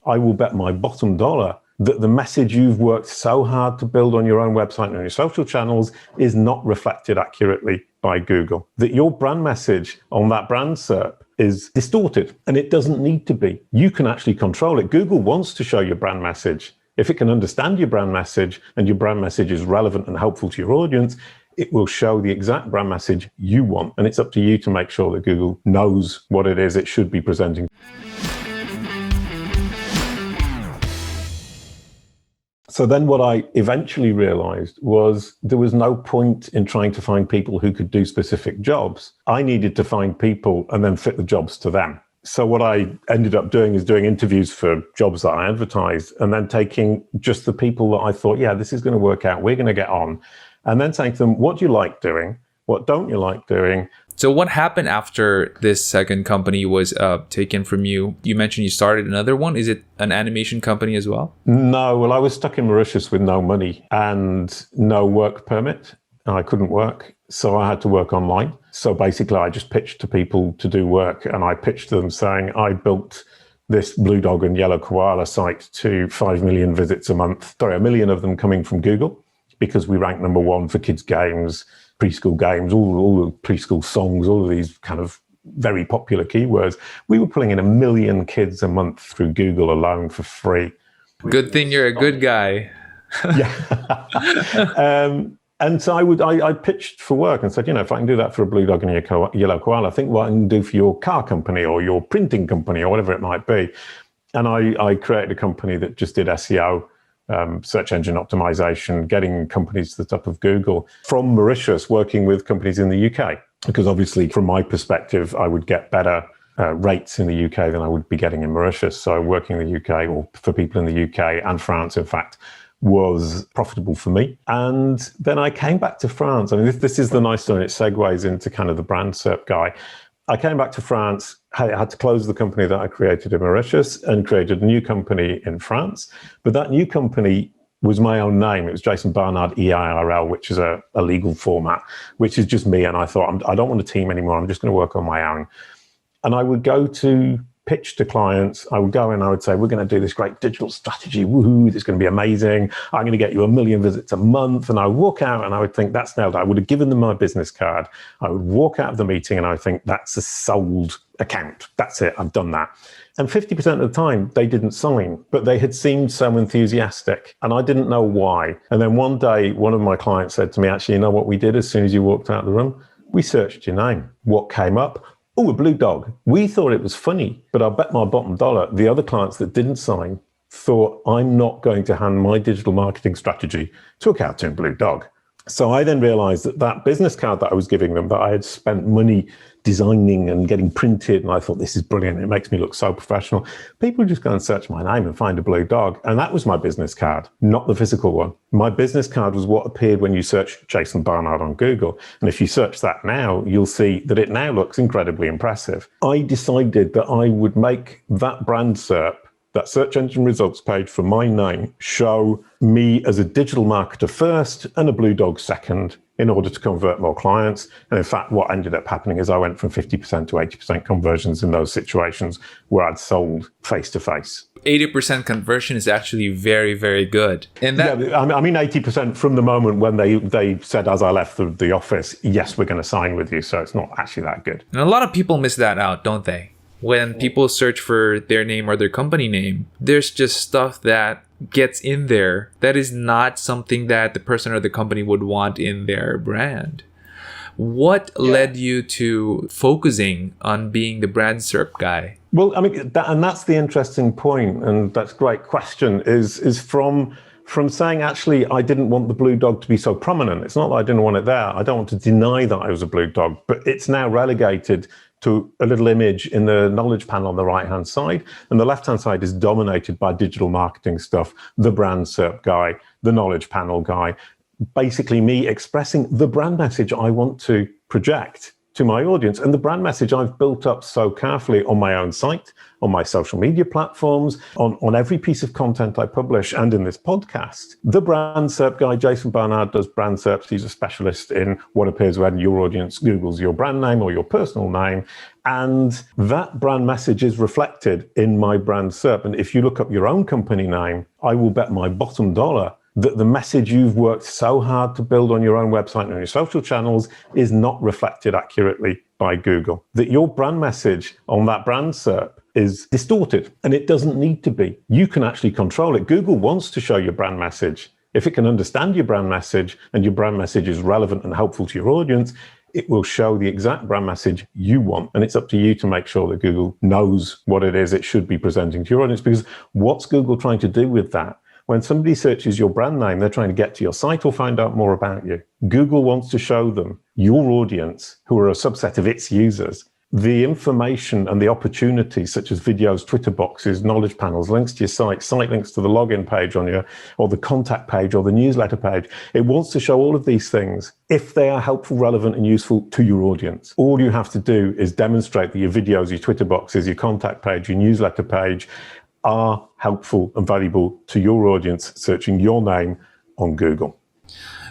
I will bet my bottom dollar that the message you've worked so hard to build on your own website and on your social channels is not reflected accurately by Google. That your brand message on that brand SERP is distorted, and it doesn't need to be. You can actually control it. Google wants to show your brand message. If it can understand your brand message and your brand message is relevant and helpful to your audience, it will show the exact brand message you want. And it's up to you to make sure that Google knows what it is it should be presenting. So then what I eventually realized was there was no point in trying to find people who could do specific jobs. I needed to find people and then fit the jobs to them. So what I ended up doing is doing interviews for jobs that I advertised and then taking just the people that I thought, yeah, this is going to work out, we're going to get on. And then saying to them, what do you like doing? What don't you like doing? So what happened after this second company was taken from you? You mentioned you started another one. Is it an animation company as well? No, well, I was stuck in Mauritius with no money and no work permit. I couldn't work, so I had to work online. So basically, I just pitched to people to do work, and I pitched them saying I built this blue dog and yellow koala site to 5 million visits a month. Sorry, 1 million of them coming from Google, because we ranked number one for kids' games, preschool games, all the preschool songs, all of these kind of very popular keywords. We were pulling in 1 million kids a month through Google alone for free. Good thing you're a good guy. Yeah. And so I pitched for work and said, if I can do that for a blue dog and a yellow koala, think what I can do for your car company or your printing company or whatever it might be. And I created a company that just did SEO, search engine optimization, getting companies to the top of Google from Mauritius, working with companies in the UK. Because obviously, from my perspective, I would get better rates in the UK than I would be getting in Mauritius. So working in the UK, or for people in the UK and France, in fact, was profitable for me. And then I came back to France. I mean, this is the nice one. It segues into kind of the brand SERP guy. I came back to France, I had to close the company that I created in Mauritius and created a new company in France. But that new company was my own name. It was Jason Barnard, EIRL, which is a legal format, which is just me. And I thought, I don't want a team anymore. I'm just going to work on my own. And I would go to pitch to clients. I would go in, I would say, we're going to do this great digital strategy. Woohoo, this is going to be amazing. I'm going to get you 1 million visits a month. And I would walk out and I would think, that's nailed. I would have given them my business card. I would walk out of the meeting and I would think, that's a sold account. That's it. I've done that. And 50% of the time, they didn't sign, but they had seemed so enthusiastic. And I didn't know why. And then one day, one of my clients said to me, actually, you know what we did as soon as you walked out of the room? We searched your name. What came up? Oh, a blue dog. We thought it was funny, but I bet my bottom dollar, the other clients that didn't sign thought, I'm not going to hand my digital marketing strategy to a cartoon blue dog. So I then realized that that business card that I was giving them, that I had spent money designing and getting printed, and I thought, this is brilliant, it makes me look so professional. People just go and search my name and find a blue dog. And that was my business card, not the physical one. My business card was what appeared when you search Jason Barnard on Google. And if you search that now, you'll see that it now looks incredibly impressive. I decided that I would make that brand SERP, that search engine results page for my name, show me as a digital marketer first and a blue dog second in order to convert more clients. And in fact, what ended up happening is I went from 50% to 80% conversions in those situations where I'd sold face-to-face. 80% conversion is actually very, very good. And that, yeah, I mean 80% from the moment when they said as I left the office, yes, we're going to sign with you. So it's not actually that good. And a lot of people miss that out, don't they? When people search for their name or their company name, there's just stuff that gets in there that is not something that the person or the company would want in their brand. What led you to focusing on being the brand SERP guy? Well, I mean, that's the interesting point, and that's a great question, is from saying, actually, I didn't want the blue dog to be so prominent. It's not that I didn't want it there. I don't want to deny that I was a blue dog, but it's now relegated to a little image in the knowledge panel on the right-hand side. And the left-hand side is dominated by digital marketing stuff, the brand SERP guy, the knowledge panel guy, basically me expressing the brand message I want to project to my audience. And the brand message I've built up so carefully on my own site, on my social media platforms, on every piece of content I publish, and in this podcast. The brand SERP guy, Jason Barnard, does brand SERPs. He's a specialist in what appears when your audience Googles your brand name or your personal name. And that brand message is reflected in my brand SERP. And if you look up your own company name, I will bet my bottom dollar that the message you've worked so hard to build on your own website and on your social channels is not reflected accurately by Google. That your brand message on that brand SERP is distorted, and it doesn't need to be. You can actually control it. Google wants to show your brand message. If it can understand your brand message and your brand message is relevant and helpful to your audience, it will show the exact brand message you want. And it's up to you to make sure that Google knows what it is it should be presenting to your audience. Because what's Google trying to do with that? When somebody searches your brand name, they're trying to get to your site or find out more about you. Google wants to show them, your audience, who are a subset of its users, the information and the opportunities such as videos, Twitter boxes, knowledge panels, links to your site links to the login page on your, or the contact page or the newsletter page. It wants to show all of these things if they are helpful, relevant, and useful to your audience. All you have to do is demonstrate that your videos, your Twitter boxes, your contact page, your newsletter page are helpful and valuable to your audience searching your name on Google.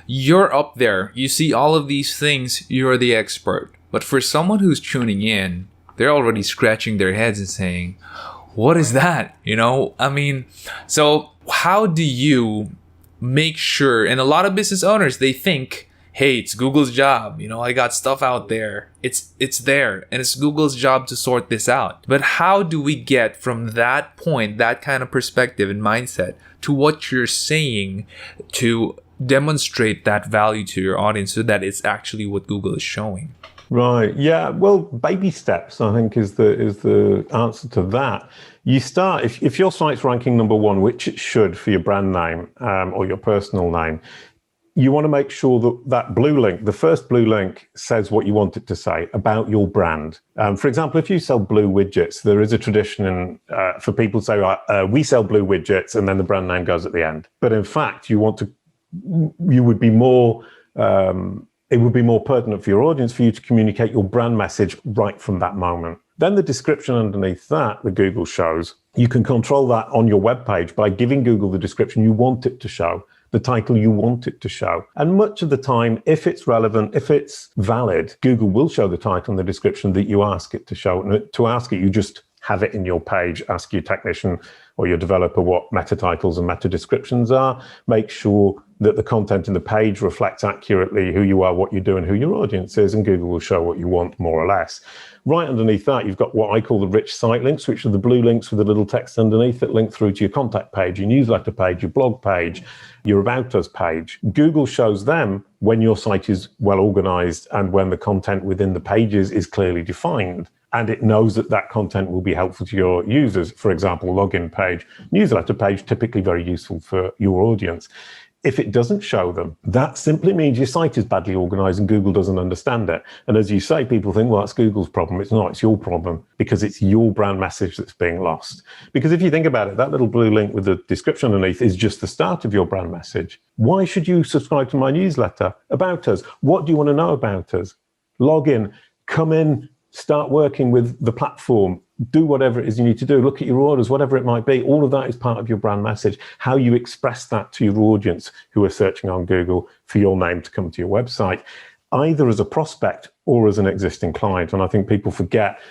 You're up there. You see all of these things. You're the expert. But for someone who's tuning in, they're already scratching their heads and saying, what is that? So how do you make sure? And a lot of business owners, they think, hey, it's Google's job. I got stuff out there. It's there. And it's Google's job to sort this out. But how do we get from that point, that kind of perspective and mindset, to what you're saying to demonstrate that value to your audience so that it's actually what Google is showing? Right. Yeah. Well, baby steps, I think, is the answer to that. You start, if your site's ranking number one, which it should for your brand name or your personal name, you want to make sure that that blue link, the first blue link, says what you want it to say about your brand. For example, if you sell blue widgets, there is a tradition for people to say, we sell blue widgets, and then the brand name goes at the end. But in fact, it would be more pertinent for your audience for you to communicate your brand message right from that moment. Then the description underneath that Google shows, you can control that on your web page by giving Google the description you want it to show, the title you want it to show. And much of the time, if it's relevant, if it's valid, Google will show the title and the description that you ask it to show. And to ask it, you just have it in your page, ask your technician or your developer what meta titles and meta descriptions are. Make sure that the content in the page reflects accurately who you are, what you do, and who your audience is, and Google will show what you want, more or less. Right underneath that, you've got what I call the rich site links, which are the blue links with a little text underneath that link through to your contact page, your newsletter page, your blog page, your About Us page. Google shows them when your site is well organized and when the content within the pages is clearly defined. And it knows that that content will be helpful to your users. For example, login page, newsletter page, typically very useful for your audience. If it doesn't show them, that simply means your site is badly organized and Google doesn't understand it. And as you say, people think, well, that's Google's problem. It's not, it's your problem, because it's your brand message that's being lost. Because if you think about it, that little blue link with the description underneath is just the start of your brand message. Why should you subscribe to my newsletter? About us. What do you want to know about us? Log in, come in, start working with the platform, do whatever it is you need to do, look at your orders, whatever it might be. All of that is part of your brand message. How you express that to your audience who are searching on Google for your name to come to your website, either as a prospect or as an existing client. And I think people forget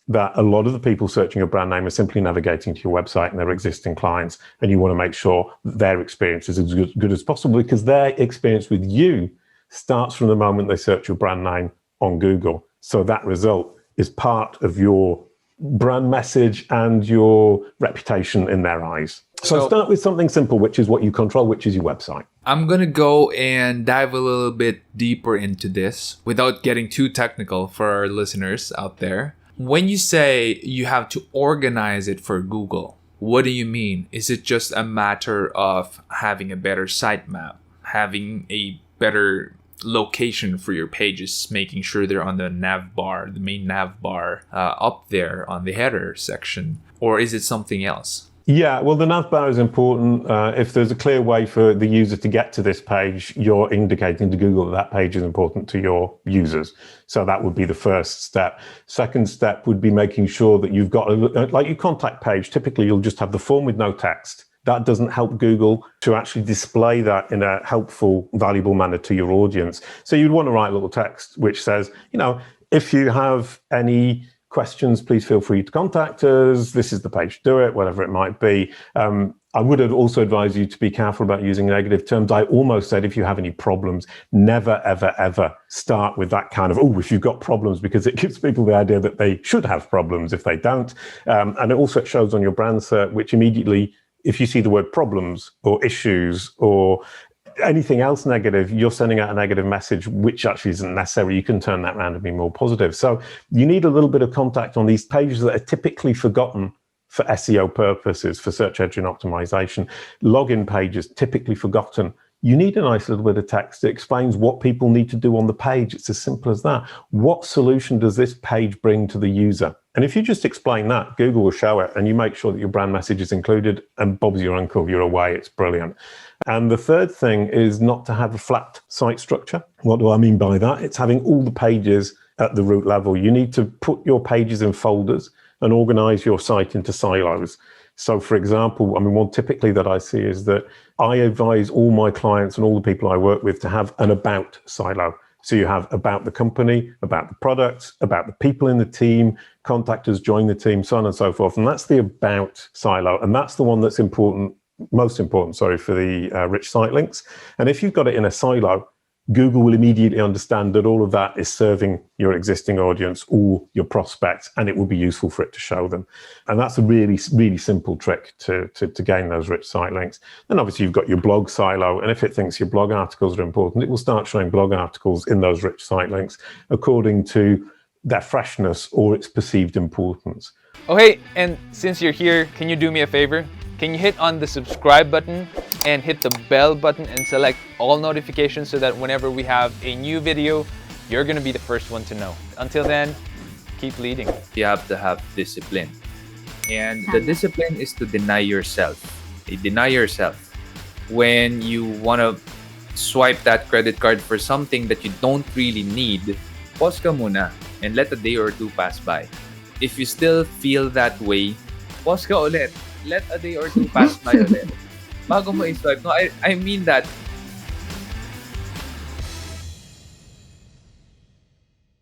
that a lot of the people searching your brand name are simply navigating to your website and they're existing clients. And you want to make sure that their experience is as good as possible, because their experience with you starts from the moment they search your brand name on Google. So that result is part of your brand message and your reputation in their eyes. So start with something simple, which is what you control, which is your website. I'm going to go and dive a little bit deeper into this without getting too technical for our listeners out there. When you say you have to organize it for Google, what do you mean? Is it just a matter of having a better sitemap, having a better location for your pages, making sure they're on the nav bar, the main nav bar, up there on the header section? Or is it something else? Yeah, well, the nav bar is important. If there's a clear way for the user to get to this page, you're indicating to Google that page is important to your users. So that would be the first step. Second step would be making sure that you've got, like your contact page, typically you'll just have the form with no text. That doesn't help Google to actually display that in a helpful, valuable manner to your audience. So you'd want to write a little text which says, if you have any questions, please feel free to contact us. This is the page to do it, whatever it might be. I would also advise you to be careful about using negative terms. I almost said if you have any problems, never, ever, ever start with that kind of, oh, if you've got problems, because it gives people the idea that they should have problems if they don't. And it also shows on your brand SERP, which immediately, if you see the word problems or issues or anything else negative, you're sending out a negative message, which actually isn't necessary. You can turn that around and be more positive. So you need a little bit of contact on these pages that are typically forgotten for SEO purposes, for search engine optimization. Login pages, typically forgotten. You need a nice little bit of text that explains what people need to do on the page. It's as simple as that. What solution does this page bring to the user? And if you just explain that, Google will show it, and you make sure that your brand message is included, and Bob's your uncle, you're away. It's brilliant. And the third thing is not to have a flat site structure. What do I mean by that? It's having all the pages at the root level. You need to put your pages in folders and organize your site into silos. So, for example, one typically that I see is that I advise all my clients and all the people I work with to have an about silo. So you have about the company, about the products, about the people in the team, contact us, join the team, so on and so forth. And that's the about silo. And that's the one that's most important, for the rich site links. And if you've got it in a silo, Google will immediately understand that all of that is serving your existing audience or your prospects, and it will be useful for it to show them. And that's a really, really simple trick to gain those rich site links. Then obviously you've got your blog silo, and if it thinks your blog articles are important, it will start showing blog articles in those rich site links according to their freshness or its perceived importance. Oh, hey, and since you're here, can you do me a favor? Can you hit on the subscribe button and hit the bell button and select all notifications so that whenever we have a new video, you're going to be the first one to know. Until then, keep leading. You have to have discipline. And the discipline is to deny yourself. Deny yourself. When you want to swipe that credit card for something that you don't really need, pause ka muna and let a day or two pass by. If you still feel that way, pause ka ulit. Let a day or two pass by ulit. Bago mo i-swipe. No, I mean that